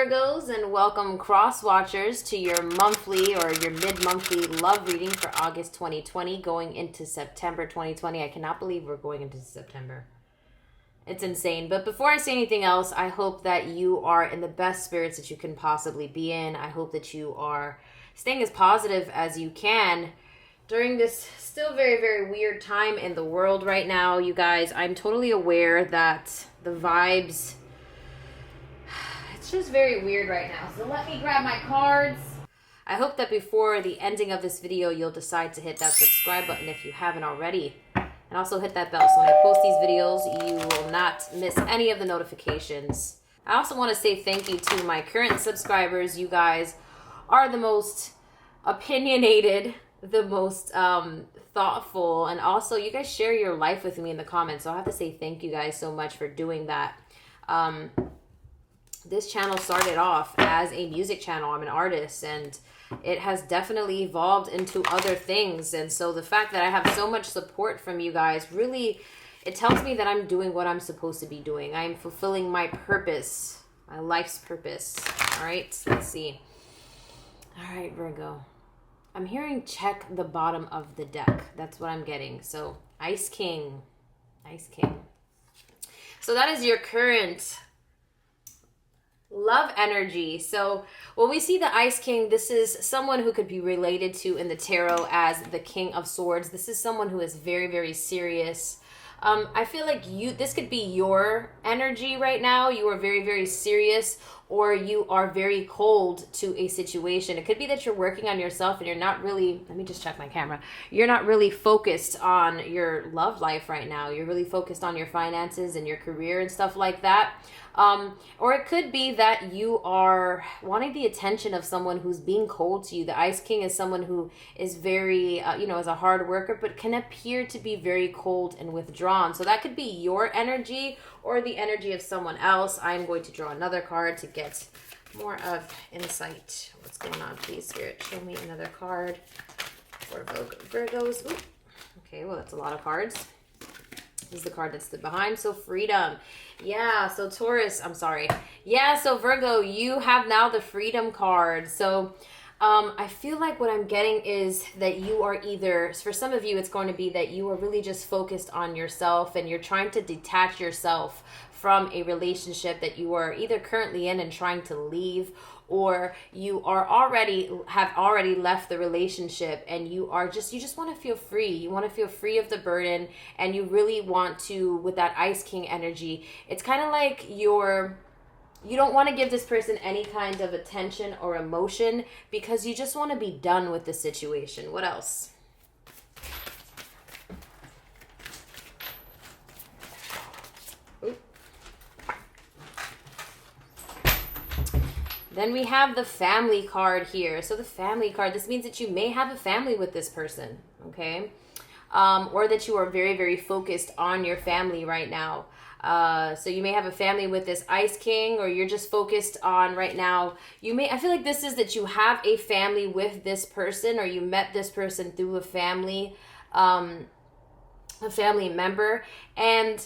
Virgos, and welcome cross-watchers to your monthly or your mid-monthly love reading for August 2020 going into September 2020. I cannot believe we're going into September. It's insane. But before I say anything else, I hope that you are in the best spirits that you can possibly be in. I hope that you are staying as positive as you can during this still very, very weird time in the world right now. You guys, I'm totally aware that the vibes, it's just very weird right now. So let me grab my cards. I hope that before the ending of this video, you'll decide to hit that subscribe button if you haven't already. And also hit that bell so when I post these videos, you will not miss any of the notifications. I also want to say thank you to my current subscribers. You guys are the most opinionated, the most thoughtful, and also you guys share your life with me in the comments. So I have to say thank you guys so much for doing that. This channel started off as a music channel. I'm an artist, and it has definitely evolved into other things. And so the fact that I have so much support from you guys, really, it tells me that I'm doing what I'm supposed to be doing. I'm fulfilling my purpose, my life's purpose. All right, let's see. All right, Virgo. I'm hearing check the bottom of the deck. That's what I'm getting. So Ice King. Ice King. So that is your current love energy. So when we see the Ice King, this is someone who could be related to in the tarot as the King of Swords. This is someone who is very, very serious. I feel like this could be your energy right now. You are very, very serious, or you are very cold to a situation. It could be that you're working on yourself and you're not really, let me just check my camera. You're not really focused on your love life right now. You're really focused on your finances and your career and stuff like that. Or it could be that you are wanting the attention of someone who's being cold to you. The Ice King is someone who is very, is a hard worker, but can appear to be very cold and withdrawn. So that could be your energy or the energy of someone else. I'm going to draw another card to get more of insight. What's going on, please, Spirit? Show me another card for Virgos. Ooh. Okay, well, that's a lot of cards. This is the card that stood behind. So freedom. Yeah, so Taurus, I'm sorry. Yeah, so Virgo, you have now the freedom card. So I feel like what I'm getting is that you are either, for some of you, it's going to be that you are really just focused on yourself and you're trying to detach yourself from a relationship that you are either currently in and trying to leave, or you have already left the relationship and you just want to feel free. You want to feel free of the burden, and you really want to, with that Ice King energy, it's kind of like you don't want to give this person any kind of attention or emotion because you just want to be done with the situation. What else? Then we have the family card here. So the family card, this means that you may have a family with this person, okay? Or that you are very, very focused on your family right now. So you may have a family with this Ice King, or you're just focused on right now. I feel like this is that you have a family with this person, or you met this person through a family member. And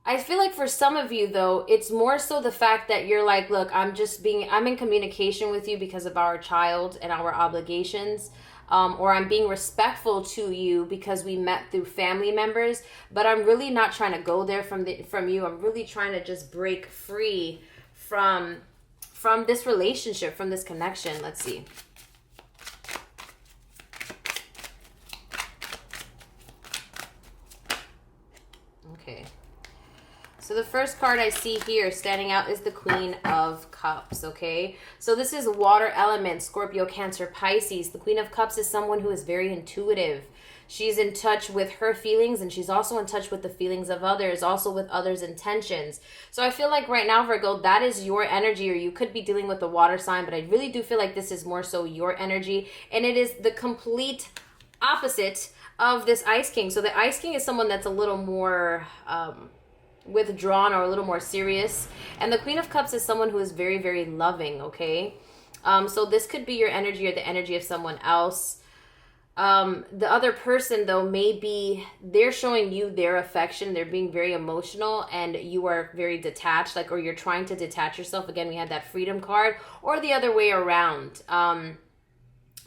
I feel like for some of you, though, it's more so the fact that you're like, look, I'm in communication with you because of our child and our obligations, or I'm being respectful to you because we met through family members, but I'm really not trying to go there from you. I'm really trying to just break free from this relationship, from this connection. Let's see. Okay. So the first card I see here standing out is the Queen of Cups, okay? So this is water element, Scorpio, Cancer, Pisces. The Queen of Cups is someone who is very intuitive. She's in touch with her feelings, and she's also in touch with the feelings of others, also with others' intentions. So I feel like right now, Virgo, that is your energy, or you could be dealing with the water sign, but I really do feel like this is more so your energy, and it is the complete opposite of this Ice King. So the Ice King is someone that's a little more withdrawn or a little more serious, and the Queen of Cups is someone who is very, very loving, okay? So this could be your energy or the energy of someone else. The other person, though, maybe they're showing you their affection. They're being very emotional, and you are very detached, like, or you're trying to detach yourself. Again, we had that freedom card, or the other way around.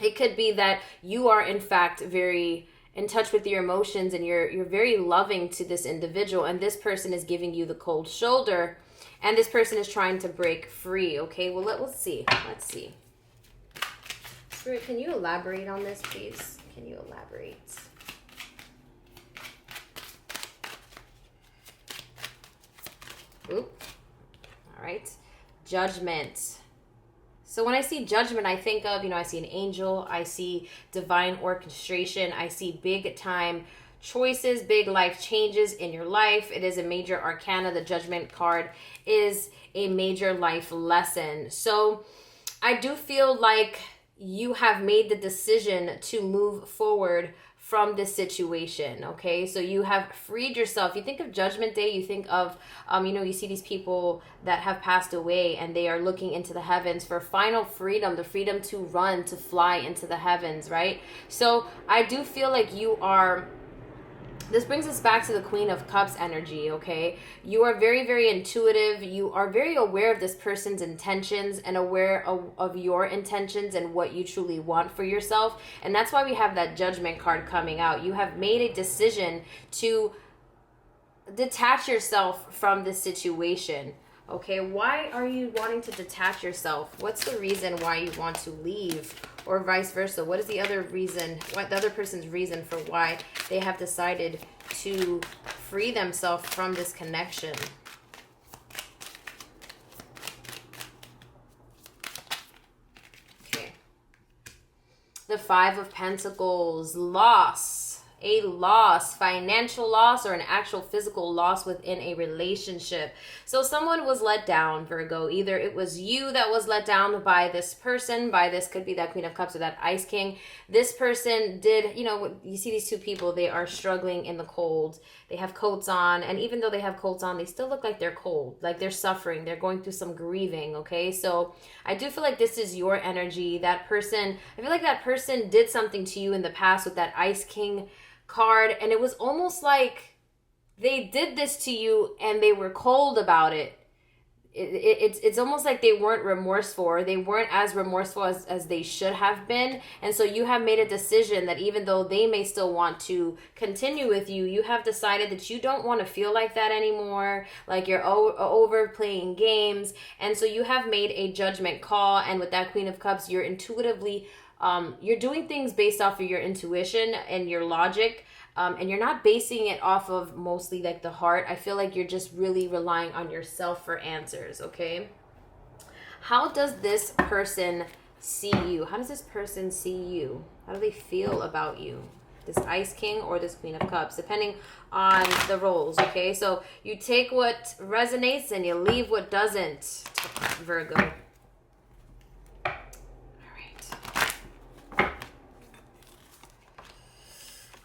It could be that you are, in fact, very in touch with your emotions, and you're very loving to this individual, and this person is giving you the cold shoulder, and this person is trying to break free. Okay, well, let's see. Let's see. Spirit, can you elaborate on this, please? Can you elaborate? Oop. All right. Judgment. So when I see judgment, I think of, I see an angel, I see divine orchestration, I see big time choices, big life changes in your life. It is a major arcana. The judgment card is a major life lesson. So I do feel like you have made the decision to move forward from this situation. Okay, so you have freed yourself. You think of Judgment Day, you think of you see these people that have passed away, and they are looking into the heavens for final freedom, the freedom to run, to fly into the heavens, right? So I do feel like this brings us back to the Queen of Cups energy, okay? You are very, very intuitive. You are very aware of this person's intentions, and aware of your intentions and what you truly want for yourself. And that's why we have that Judgment card coming out. You have made a decision to detach yourself from this situation. Okay, why are you wanting to detach yourself? What's the reason why you want to leave? Or vice versa? What is the other reason, what the other person's reason for why they have decided to free themselves from this connection? Okay. The Five of Pentacles, loss. A loss, financial loss, or an actual physical loss within a relationship. So someone was let down, Virgo. Either it was you that was let down by this person, by this could be that Queen of Cups or that Ice King. This person did, you see these two people, they are struggling in the cold. They have coats on, and even though they have coats on, they still look like they're cold, like they're suffering. They're going through some grieving, okay? So I do feel like this is your energy. That person, I feel like that person did something to you in the past with that Ice King card, and it was almost like they did this to you and they were cold about it. It's almost like they weren't remorseful, or they weren't as remorseful as they should have been. And so you have made a decision that even though they may still want to continue with you, you have decided that you don't want to feel like that anymore, like you're over playing games. And so you have made a judgment call, and with that Queen of Cups, you're intuitively you're doing things based off of your intuition and your logic, and you're not basing it off of mostly like the heart. I feel like you're just really relying on yourself for answers, okay? How does this person see you? How does this person see you? How do they feel about you? This Ice King or this Queen of Cups, depending on the roles, okay? So you take what resonates and you leave what doesn't, Virgo.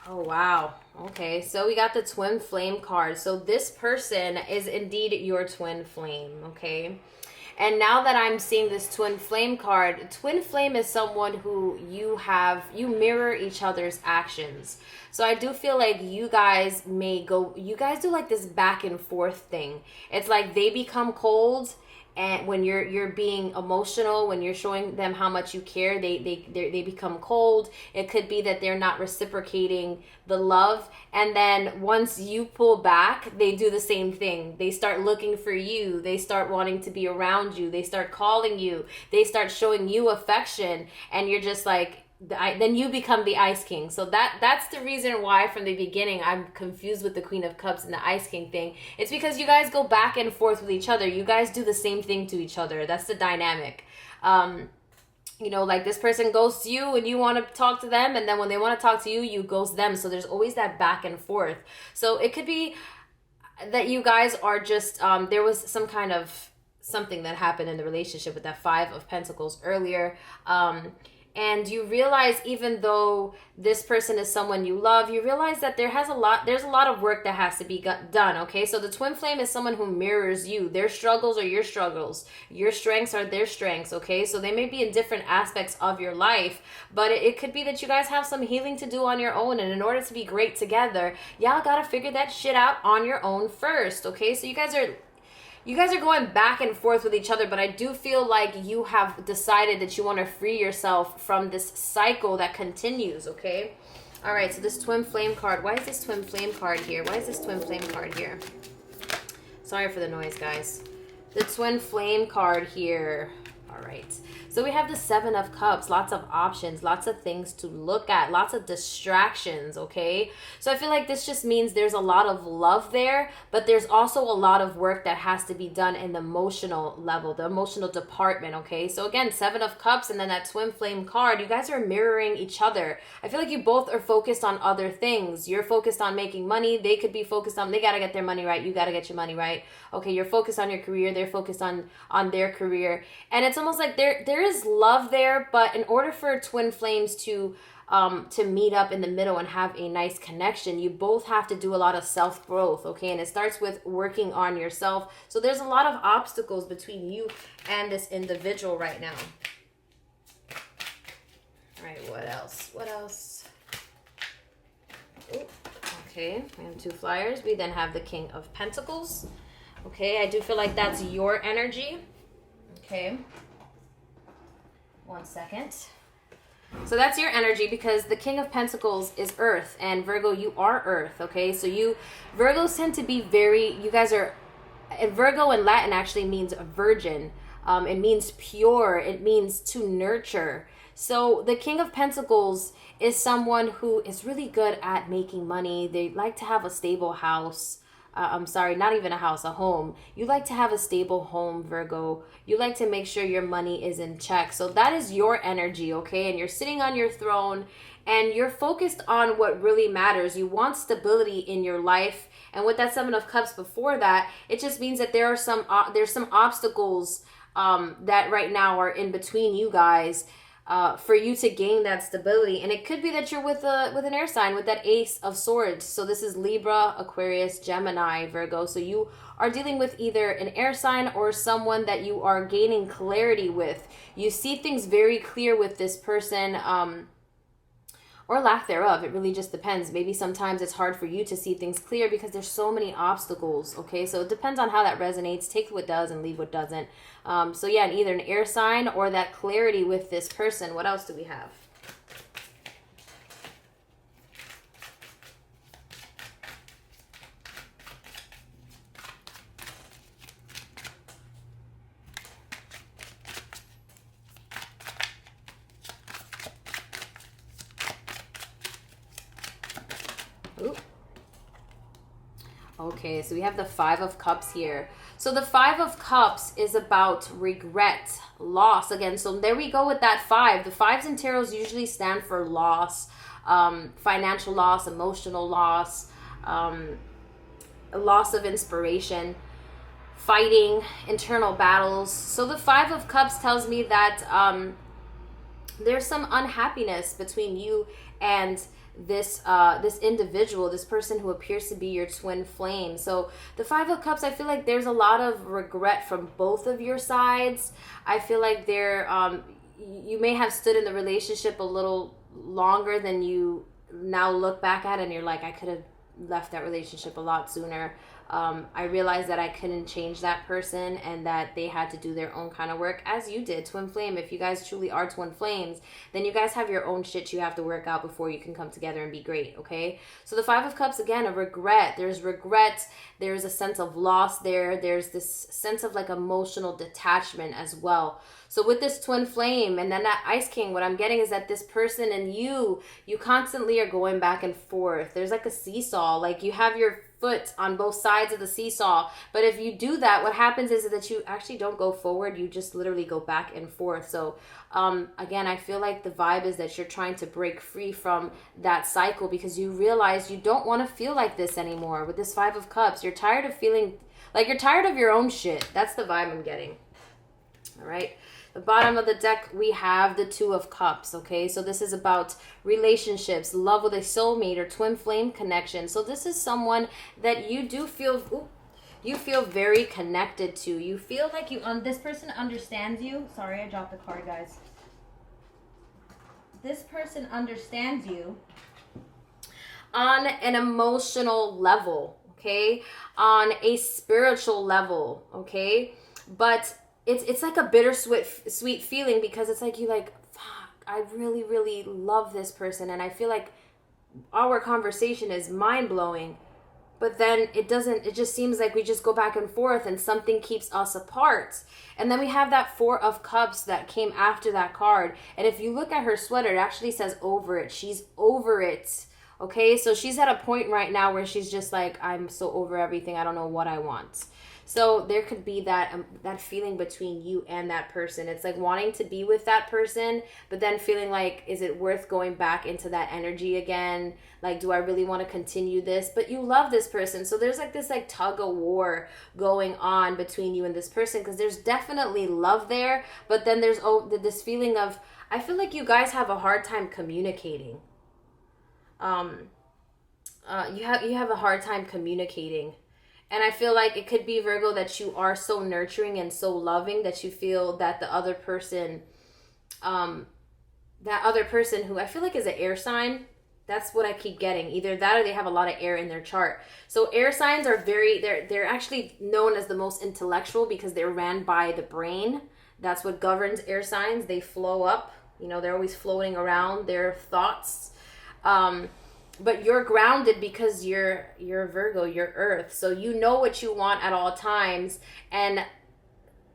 Oh, wow. Okay, so we got the twin flame card. So this person is indeed your twin flame, okay? And now that I'm seeing this twin flame card, twin flame is someone who you mirror each other's actions. So I do feel like you guys do like this back and forth thing. It's like they become cold, and when you're being emotional, when you're showing them how much you care, they become cold. It could be that they're not reciprocating the love, and then once you pull back, they do the same thing. They start looking for you. They start wanting to be around you. They start calling you. They start showing you affection, and you're just like, then you become the Ice King. So that's the reason why from the beginning I'm confused with the Queen of Cups and the Ice King thing. It's because you guys go back and forth with each other. You guys do the same thing to each other. That's the dynamic. Like this person ghosts you and you want to talk to them, and then when they want to talk to you, you ghost them. So there's always that back and forth. So it could be that you guys are just there was some kind of something that happened in the relationship with that Five of Pentacles earlier, And you realize, even though this person is someone you love, you realize that there's a lot of work that has to be done, okay? So the twin flame is someone who mirrors you. Their struggles are your struggles. Your strengths are their strengths, okay? So they may be in different aspects of your life, but it could be that you guys have some healing to do on your own, and in order to be great together, y'all gotta figure that shit out on your own first, okay? So you guys are going back and forth with each other, but I do feel like you have decided that you want to free yourself from this cycle that continues, okay? All right, so this twin flame card. Why is this twin flame card here? Why is this twin flame card here? Sorry for the noise, guys. The twin flame card here. All right. So we have the Seven of Cups, lots of options, lots of things to look at, lots of distractions, okay? So I feel like this just means there's a lot of love there, but there's also a lot of work that has to be done in the emotional level, the emotional department, okay? So again, Seven of Cups and then that twin flame card, you guys are mirroring each other. I feel like you both are focused on other things. You're focused on making money. They could be focused on, they got to get their money right. You got to get your money right. Okay, you're focused on your career. They're focused on their career. And it's almost like there is love there, but in order for twin flames to meet up in the middle and have a nice connection, you both have to do a lot of self-growth, okay? And it starts with working on yourself. So there's a lot of obstacles between you and this individual right now. All right, what else? What else? Ooh, okay, we have two flyers. We then have the King of Pentacles. Okay, I do feel like that's your energy. Okay. 1 second. So that's your energy because the King of Pentacles is Earth, and Virgo, you are Earth, okay? So Virgos tend to be you guys are, Virgo in Latin actually means virgin. It means pure. It means to nurture. So the King of Pentacles is someone who is really good at making money. They like to have a stable house. I'm sorry, not even a house, a home. You like to have a stable home, Virgo. You like to make sure your money is in check. So that is your energy, okay? And you're sitting on your throne and you're focused on what really matters. You want stability in your life. And with that Seven of Cups before that, it just means that there's some obstacles that right now are in between you guys. For you to gain that stability. And it could be that you're with an air sign with that Ace of Swords. So this is Libra, Aquarius, Gemini, Virgo. So you are dealing with either an air sign or someone that you are gaining clarity with. You see things very clear with this person, or lack thereof. It really just depends. Maybe sometimes it's hard for you to see things clear because there's so many obstacles, okay? So it depends on how that resonates. Take what does and leave what doesn't. So yeah, either an air sign or that clarity with this person. What else do we have? Ooh. Okay, so we have the Five of Cups here. So the Five of Cups is about regret, loss. Again, so there we go with that five. The fives in tarot usually stand for loss, financial loss, emotional loss, loss of inspiration, fighting, internal battles. So the Five of Cups tells me that there's some unhappiness between you and this individual, this person who appears to be your twin flame. So the Five of Cups, I feel like there's a lot of regret from both of your sides. I feel like you may have stood in the relationship a little longer than you now look back at, and you're like, I could have left that relationship a lot sooner. I realized that I couldn't change that person and that they had to do their own kind of work, as you did, twin flame. If you guys truly are twin flames, then you guys have your own shit you have to work out before you can come together and be great, okay? So the Five of Cups, again, a regret. There's regret. There's a sense of loss there. There's this sense of like emotional detachment as well. So with this twin flame and then that Ice King, what I'm getting is that this person and you constantly are going back and forth. There's like a seesaw, like you have your foot on both sides of the seesaw. But if you do that, what happens is that you actually don't go forward. You just literally go back and forth. So again, I feel like the vibe is that you're trying to break free from that cycle because you realize you don't want to feel like this anymore. With this Five of Cups, you're tired of feeling like you're tired of your own shit. That's the vibe I'm getting. All right. The bottom of the deck, we have the Two of Cups, okay? So this is about relationships, love with a soulmate or twin flame connection. So this is someone that you do feel, you feel very connected to. You feel like this person understands you. Sorry, I dropped the card, guys. This person understands you on an emotional level, okay? On a spiritual level, okay? But it's like a bittersweet sweet feeling, because it's like you like, fuck, I really, really love this person, and I feel like our conversation is mind-blowing. But then it just seems like we just go back and forth and something keeps us apart. And then we have that Four of Cups that came after that card. And if you look at her sweater, it actually says over it. She's over it. Okay, so she's at a point right now where she's just like, I'm so over everything. I don't know what I want. So there could be that feeling between you and that person. It's like wanting to be with that person, but then feeling like, is it worth going back into that energy again? Like, do I really want to continue this? But you love this person. So there's like this like tug of war going on between you and this person, because there's definitely love there. But then there's this feeling of, I feel like you guys have a hard time communicating. You have a hard time communicating. And I feel like it could be, Virgo, that you are so nurturing and so loving that you feel that the other person, who I feel like is an air sign, that's what I keep getting. Either that or they have a lot of air in their chart. So air signs are they're actually known as the most intellectual because they're ran by the brain. That's what governs air signs. They flow up. You know, they're always floating around their thoughts. But you're grounded because you're Virgo, you're Earth. So you know what you want at all times. And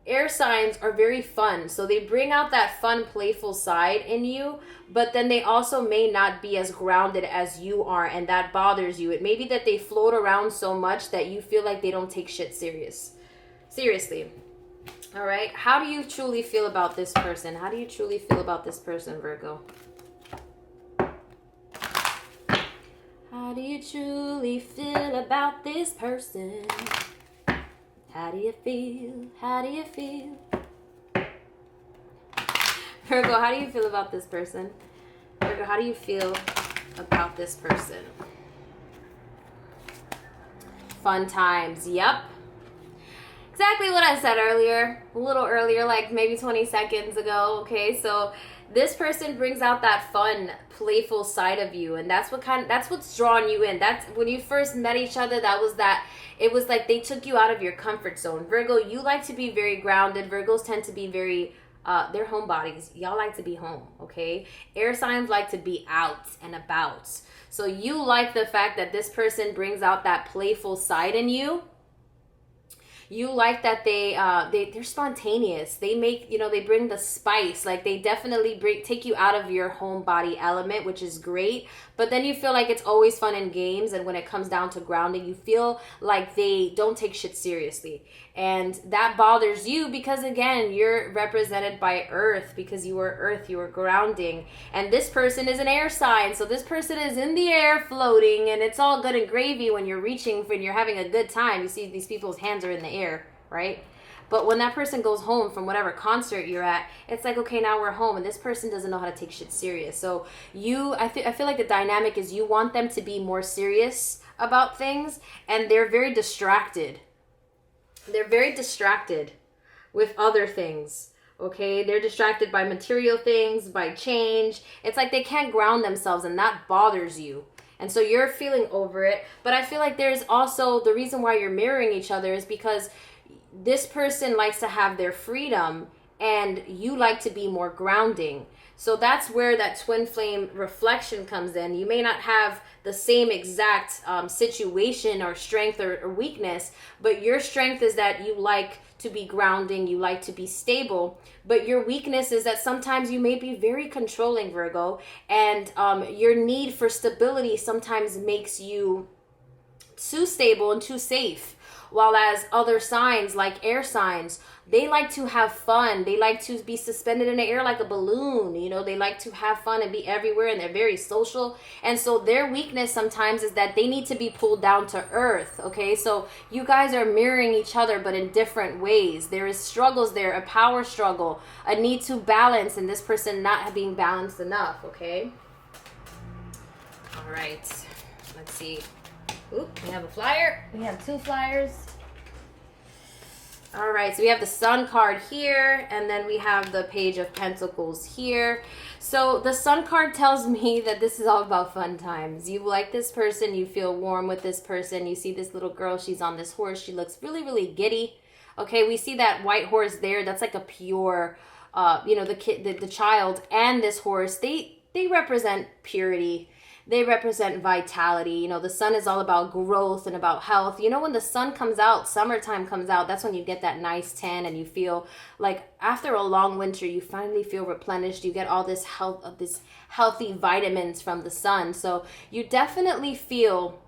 air signs are very fun. So they bring out that fun, playful side in you. But then they also may not be as grounded as you are. And that bothers you. It may be that they float around so much that you feel like they don't take shit seriously. All right. How do you truly feel about this person? How do you truly feel about this person, Virgo? How do you truly feel about this person? How do you feel? How do you feel? Virgo, how do you feel about this person? Virgo, how do you feel about this person? Fun times. Yep. Exactly what I said earlier. A little earlier, like maybe 20 seconds ago. Okay, so this person brings out that fun, playful side of you, and that's what's drawing you in. That's when you first met each other. It was like they took you out of your comfort zone. Virgo, you like to be very grounded. Virgos tend to be very they're homebodies. Y'all like to be home, okay? Air signs like to be out and about. So you like the fact that this person brings out that playful side in you. You like that they're spontaneous. They make, they bring the spice. Like they definitely take you out of your homebody element, which is great. But then you feel like it's always fun and games. And when it comes down to grounding, you feel like they don't take shit seriously. And that bothers you because, again, you're represented by Earth because you are Earth, you are grounding. And this person is an air sign. So this person is in the air floating, and it's all good and gravy when you're you're having a good time. You see these people's hands are in the air, right? But when that person goes home from whatever concert you're at, it's like, okay, now we're home, and this person doesn't know how to take shit serious. So I feel like the dynamic is you want them to be more serious about things, and they're very distracted. They're very distracted with other things, okay? They're distracted by material things, by change. It's like they can't ground themselves, and that bothers you. And so you're feeling over it. But I feel like there's also the reason why you're mirroring each other is because this person likes to have their freedom, and you like to be more grounding. So that's where that twin flame reflection comes in. You may not have the same exact situation or strength or weakness, but your strength is that you like to be grounding, you like to be stable, but your weakness is that sometimes you may be very controlling, Virgo, and your need for stability sometimes makes you too stable and too safe. while as other signs like air signs, they like to have fun. They like to be suspended in the air like a balloon. You know, they like to have fun and be everywhere, and they're very social. And so their weakness sometimes is that they need to be pulled down to earth. Okay, so you guys are mirroring each other, but in different ways. There is struggles there, a power struggle, a need to balance, and this person not being balanced enough. Okay. All right. Let's see. Oop, we have a flyer. We have 2 flyers. All right, so we have the Sun card here, and then we have the Page of Pentacles here. So the Sun card tells me that this is all about fun times. You like this person, you feel warm with this person. You see this little girl, she's on this horse. She looks really, really giddy. Okay, we see that white horse there. That's like a pure, you know, the kid, the child, and this horse. They represent purity. They represent vitality. You know, the sun is all about growth and about health. You know, when the sun comes out, summertime comes out, that's when you get that nice tan and you feel like after a long winter, you finally feel replenished. You get all this healthy vitamins from the sun. So you definitely feel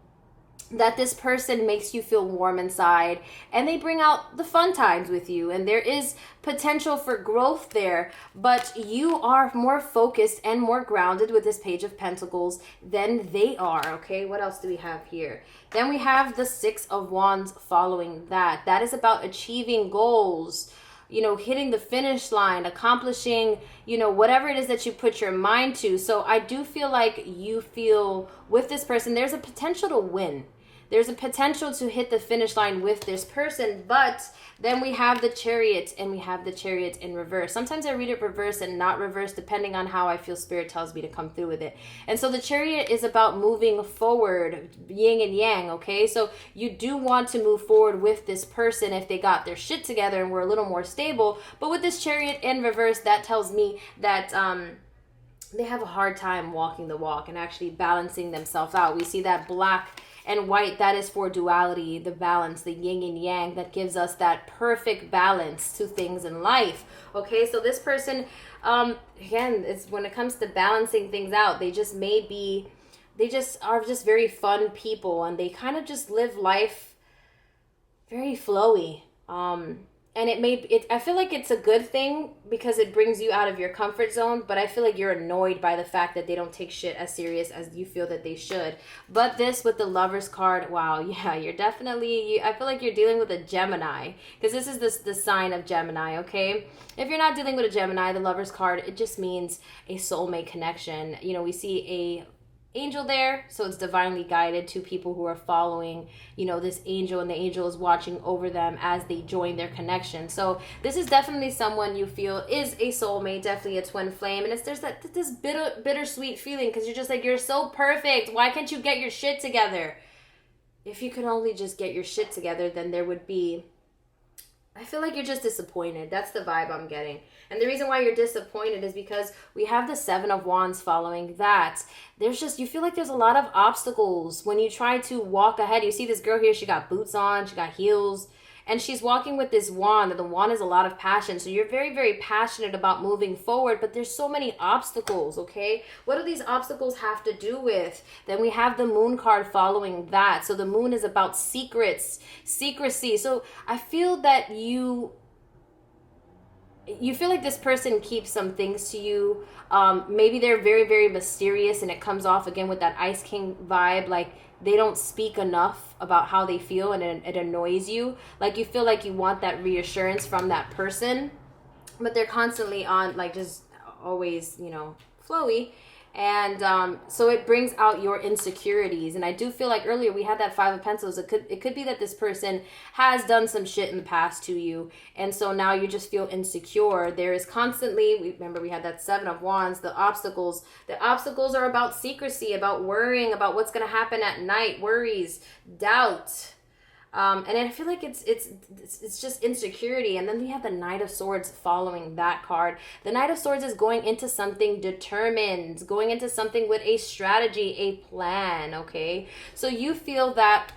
that this person makes you feel warm inside, and they bring out the fun times with you, and there is potential for growth there, but you are more focused and more grounded with this Page of Pentacles than they are. Okay, what else do we have here? Then we have the 6 of Wands following that. That is about achieving goals, you know, hitting the finish line, accomplishing, you know, whatever it is that you put your mind to. So I do feel like you feel with this person, there's a potential to win. There's a potential to hit the finish line with this person, but then we have the Chariot, and we have the Chariot in reverse. Sometimes I read it reverse and not reverse, depending on how I feel Spirit tells me to come through with it. And so the Chariot is about moving forward, yin and yang, okay? So you do want to move forward with this person if they got their shit together and were a little more stable. But with this Chariot in reverse, that tells me that they have a hard time walking the walk and actually balancing themselves out. We see that black and white, that is for duality, the balance, the yin and yang, that gives us that perfect balance to things in life. Okay, so this person, again, it's when it comes to balancing things out, they just are just very fun people, and they kind of just live life very flowy. And I feel like it's a good thing because it brings you out of your comfort zone, but I feel like you're annoyed by the fact that they don't take shit as serious as you feel that they should. But this with the Lovers card, wow, yeah, you're definitely, I feel like you're dealing with a Gemini, because this is the sign of Gemini, okay? If you're not dealing with a Gemini, the Lovers card, it just means a soulmate connection. You know, we see a angel there, so it's divinely guided to people who are following, you know, this angel, and the angel is watching over them as they join their connection. So this is definitely someone you feel is a soulmate, definitely a twin flame, and there's this bittersweet feeling, because you're just like, you're so perfect, why can't you get your shit together? If you could only just get your shit together, then there would be, I feel like you're just disappointed. That's the vibe I'm getting. And the reason why you're disappointed is because we have the 7 of Wands following that. You feel like there's a lot of obstacles when you try to walk ahead. You see this girl here, she got boots on, she got heels, and she's walking with this wand, and the wand is a lot of passion. So you're very, very passionate about moving forward, but there's so many obstacles, okay? What do these obstacles have to do with? Then we have the Moon card following that. So the Moon is about secrets, secrecy. So I feel that you feel like this person keeps some things to you. Maybe they're very, very mysterious, and it comes off again with that Ice King vibe, like they don't speak enough about how they feel, and it annoys you. Like you feel like you want that reassurance from that person, but they're constantly on, like, just always, you know, flowy. And so it brings out your insecurities. And I do feel like earlier we had that 5 of Pentacles. It could be that this person has done some shit in the past to you, and so now you just feel insecure. There is constantly, remember we had that 7 of Wands, the obstacles. The obstacles are about secrecy, about worrying about what's going to happen at night, worries, doubt. And I feel like it's just insecurity. And then we have the Knight of Swords following that card. The Knight of Swords is going into something determined, going into something with a strategy, a plan, okay? So you feel that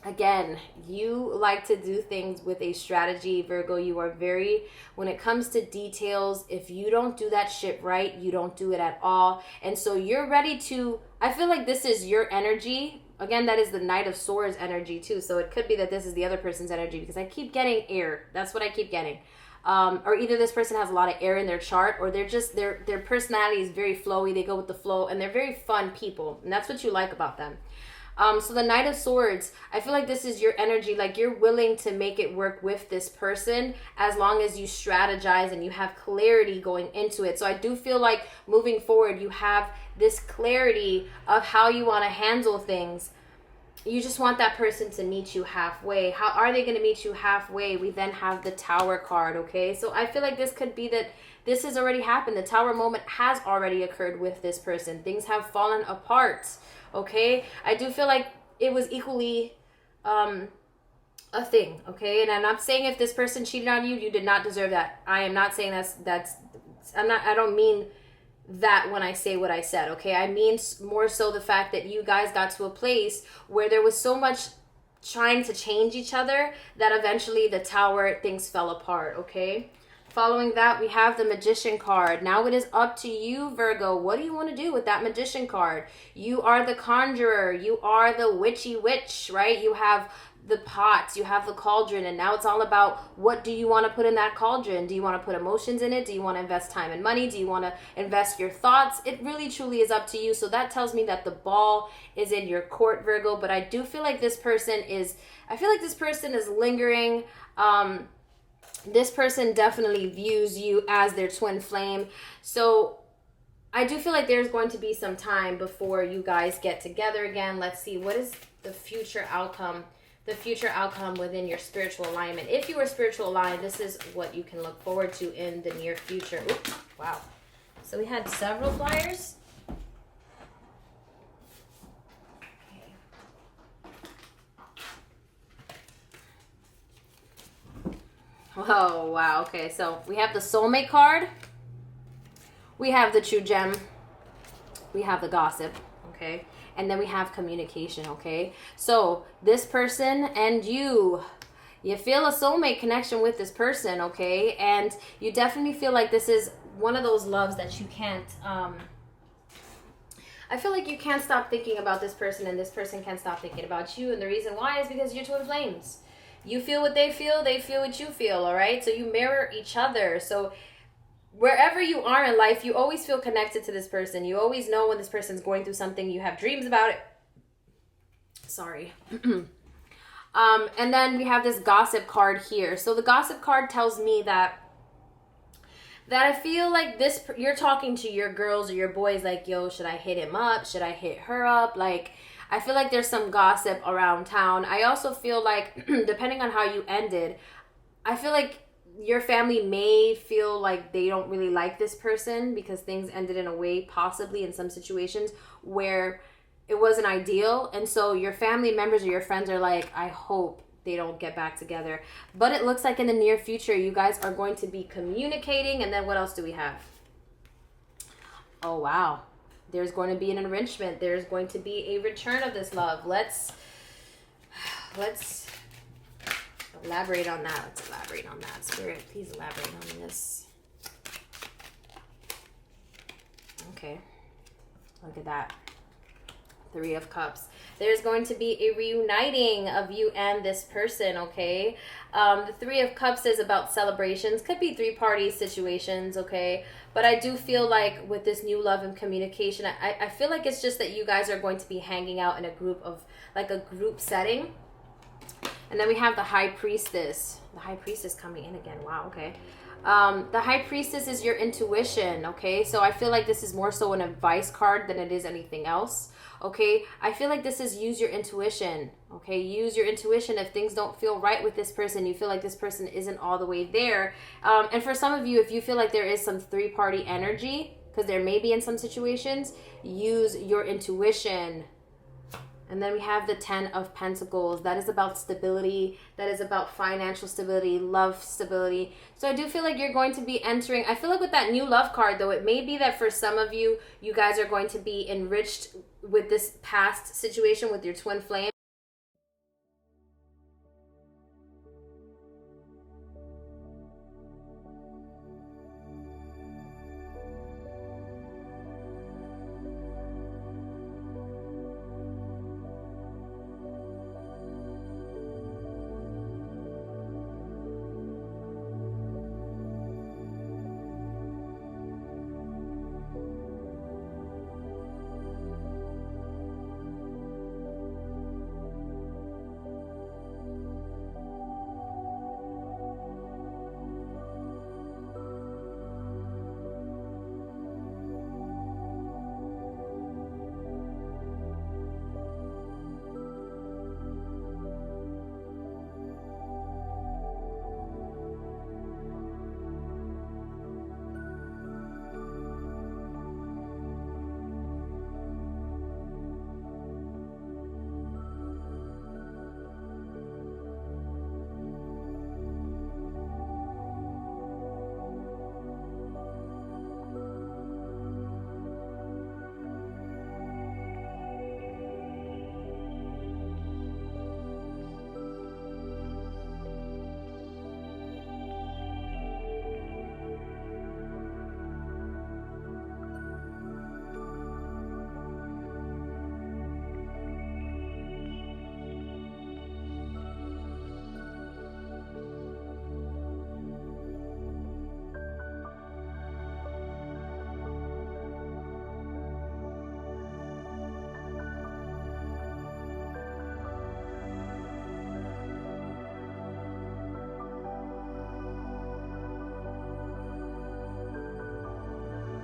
Again, you like to do things with a strategy, Virgo. You are very, when it comes to details, if you don't do that shit right, you don't do it at all. And so you're ready to, I feel like this is your energy. Again, that is the Knight of Swords energy too. So it could be that this is the other person's energy, because I keep getting air. That's what I keep getting. Or either this person has a lot of air in their chart, or they're just, their personality is very flowy. They go with the flow, and they're very fun people. And that's what you like about them. So the Knight of Swords, I feel like this is your energy. Like, you're willing to make it work with this person as long as you strategize and you have clarity going into it. So I do feel like moving forward, you have this clarity of how you want to handle things. You just want that person to meet you halfway. How are they going to meet you halfway? We then have the Tower card, okay? So I feel like this could be that this has already happened. The Tower moment has already occurred with this person. Things have fallen apart. Okay, I do feel like it was equally a thing. Okay, and I'm not saying if this person cheated on you, you did not deserve that. I am not saying I don't mean that when I say what I said. Okay, I mean more so the fact that you guys got to a place where there was so much trying to change each other that eventually the Tower, things fell apart. Okay. Following that, we have the Magician card. Now it is up to you, Virgo. What do you want to do with that Magician card? You are the conjurer. You are the witchy witch, right? You have the pots. You have the cauldron. And now it's all about, what do you want to put in that cauldron? Do you want to put emotions in it? Do you want to invest time and money? Do you want to invest your thoughts? It really, truly is up to you. So that tells me that the ball is in your court, Virgo. But I do feel like this person is lingering. This person definitely views you as their twin flame. So I do feel like there's going to be some time before you guys get together again. Let's see, what is the future outcome? The future outcome within your spiritual alignment. If you are spiritual aligned, this is what you can look forward to in the near future. Oops, wow. So we had several flyers. Oh, wow. Okay, so we have the soulmate card. We have the true gem. We have the gossip, okay? And then we have communication, okay? So this person and you feel a soulmate connection with this person, okay? And you definitely feel like this is one of those loves that you can't, I feel like you can't stop thinking about this person, and this person can't stop thinking about you. And the reason why is because you're twin flames. You feel what they feel what you feel, all right? So you mirror each other. So wherever you are in life, you always feel connected to this person. You always know when this person's going through something. You have dreams about it. Sorry. And then we have this gossip card here. So the gossip card tells me that I feel like you're talking to your girls or your boys like, yo, should I hit him up? Should I hit her up? Like, I feel like there's some gossip around town. I also feel like, depending on how you ended, I feel like your family may feel like they don't really like this person because things ended in a way, possibly in some situations, where it wasn't ideal. And so your family members or your friends are like, I hope they don't get back together. But it looks like in the near future, you guys are going to be communicating. And then what else do we have? Oh, wow. There's going to be an enrichment. There's going to be a return of this love. Let's elaborate on that. Let's elaborate on that. Spirit, please elaborate on this. Okay. Look at that. Three of Cups. There's going to be a reuniting of you and this person, okay? The Three of Cups is about celebrations. Could be three-party situations, okay? But I do feel like with this new love and communication, I feel like it's just that you guys are going to be hanging out in a group of, like a group setting. And then we have the High Priestess. The High Priestess coming in again. Wow, okay. The High Priestess is your intuition, okay? So I feel like this is more so an advice card than it is anything else, okay? I feel like this is use your intuition, okay? Use your intuition if things don't feel right with this person. You feel like this person isn't all the way there. And for some of you, if you feel like there is some three-party energy, because there may be in some situations, use your intuition. And then we have the Ten of Pentacles. That is about stability. That is about financial stability, love stability. So I do feel like you're going to be entering. I feel like with that new love card, though, it may be that for some of you, you guys are going to be enriched with this past situation with your twin flame.